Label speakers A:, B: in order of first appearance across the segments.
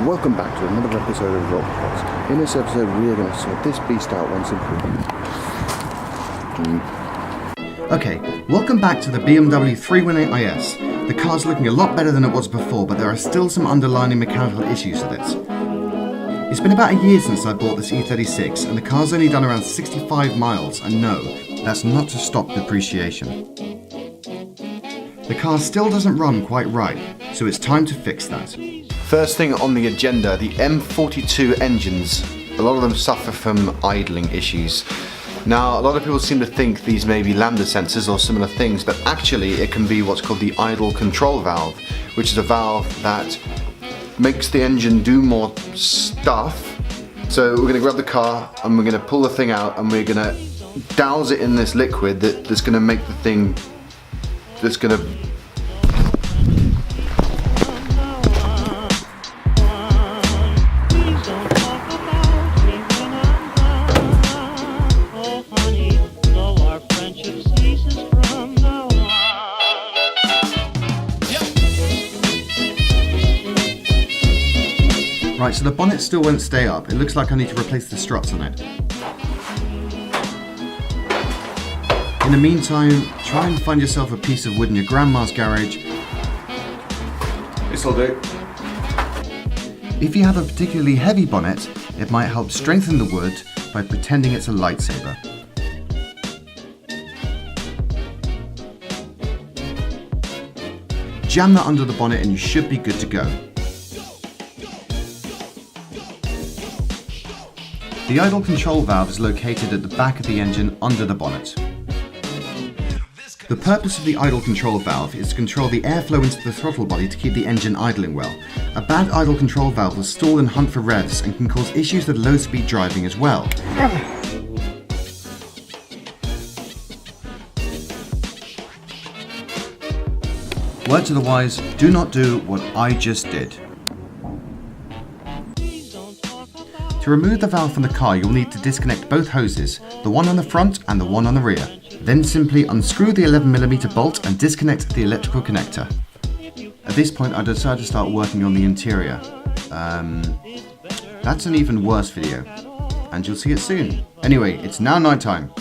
A: Welcome back to another episode of Rock Pods. In this episode we are going to sort this beast out once and for all.
B: Okay, welcome back to the BMW 318 IS. The car's looking a lot better than it was before, but there are still some underlying mechanical issues with it. It's been about a year since I bought this E36 and the car's only done around 65 miles, and no, that's not to stop depreciation. The car still doesn't run quite right, so it's time to fix that.
A: First thing on the agenda, the M42 engines. A lot of them suffer from idling issues. Now, a lot of people seem to think these may be lambda sensors or similar things, but actually it can be what's called the idle control valve, which is a valve that makes the engine do more stuff. So we're going to grab the car and we're going to pull the thing out and we're going to douse it in this liquid that's going to make the thing, that's going to
B: Right, so the bonnet still won't stay up. It looks like I need to replace the struts on it. In the meantime, try and find yourself a piece of wood in your grandma's garage.
A: This'll do.
B: If you have a particularly heavy bonnet, it might help strengthen the wood by pretending it's a lightsaber. Jam that under the bonnet and you should be good to go. The idle control valve is located at the back of the engine under the bonnet. The purpose of the idle control valve is to control the airflow into the throttle body to keep the engine idling well. A bad idle control valve will stall and hunt for revs and can cause issues with low speed driving as well. Word to the wise, do not do what I just did. To remove the valve from the car, you'll need to disconnect both hoses, the one on the front and the one on the rear. Then simply unscrew the 11mm bolt and disconnect the electrical connector. At this point, I decided to start working on the interior. That's an even worse video, and you'll see it soon. Anyway, it's now night time.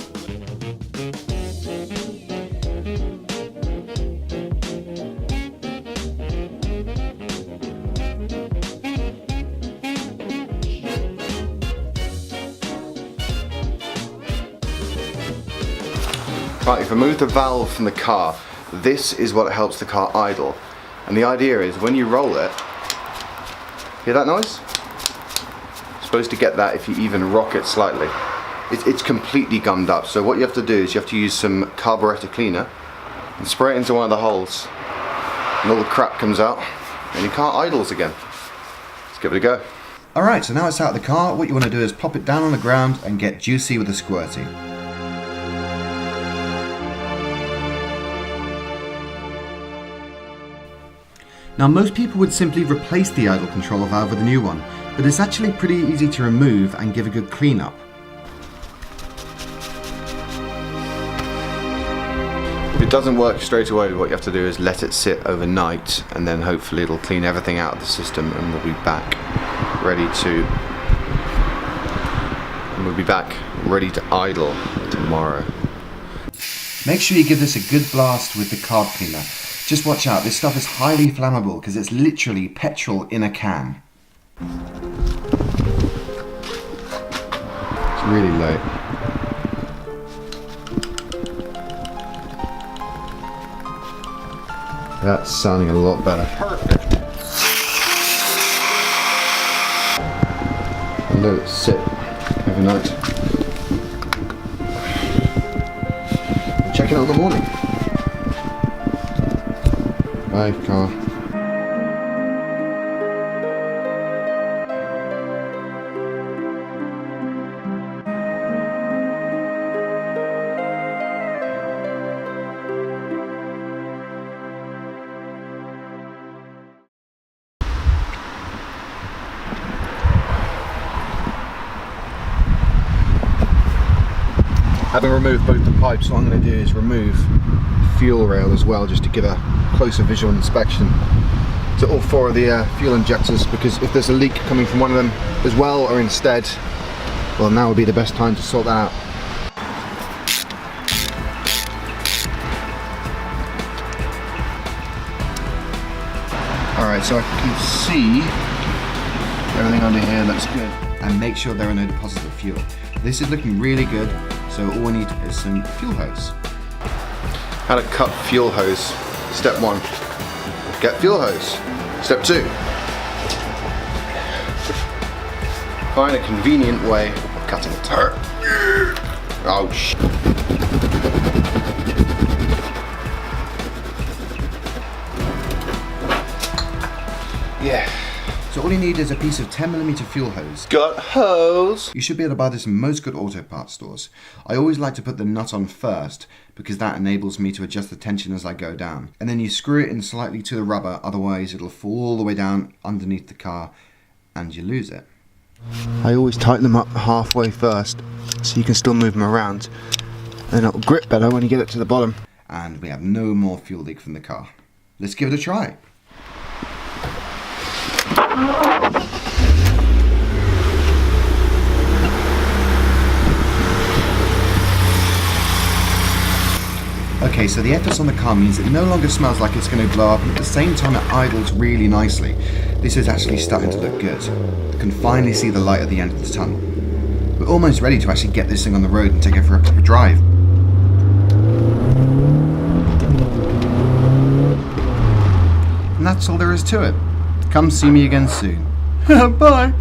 A: Right, if I remove the valve from the car, this is what helps the car idle. And the idea is when you roll it, hear that noise? You're supposed to get that if you even rock it slightly. It's completely gummed up, so what you have to do is you have to use some carburetor cleaner and spray it into one of the holes, and all the crap comes out and your car idles again. Let's give it a go.
B: Alright, so now it's out of the car, what you want to do is plop it down on the ground and get juicy with a squirty. Now, most people would simply replace the idle control valve with a new one, but it's actually pretty easy to remove and give a good clean up.
A: If it doesn't work straight away, what you have to do is let it sit overnight, and then hopefully it'll clean everything out of the system, and we'll be back ready to idle tomorrow.
B: Make sure you give this a good blast with the carb cleaner. Just watch out, this stuff is highly flammable because it's literally petrol in a can.
A: It's really late. That's sounding a lot better. Perfect. And let it sit overnight. Check it out in the morning. Bye, car. Having removed both the pipes, what I'm going to do is remove the fuel rail as well, just to give a closer visual inspection. to all 4 of the fuel injectors, because if there's a leak coming from one of them as well or instead, well, now would be the best time to sort that out. Alright, so I can see everything under here looks good.
B: And make sure there are no deposits of fuel. This is looking really good, so all we need is some fuel hose.
A: How to cut fuel hose. Step 1, get fuel hose. Step 2, find a convenient way of cutting it. Oh shit. Yeah.
B: So all you need is a piece of 10mm fuel hose.
A: Got hose.
B: You should be able to buy this in most good auto parts stores. I always like to put the nut on first because that enables me to adjust the tension as I go down. And then you screw it in slightly to the rubber, otherwise it'll fall all the way down underneath the car and you lose it.
A: I always tighten them up halfway first so you can still move them around. And it'll grip better when you get it to the bottom.
B: And we have no more fuel leak from the car. Let's give it a try. Okay, so the efforts on the car means it no longer smells like it's going to blow up, and at the same time it idles really nicely. This is actually starting to look good. I can finally see the light at the end of the tunnel. We're almost ready to actually get this thing on the road and take it for a proper drive. And that's all there is to it. Come see me again soon. Bye!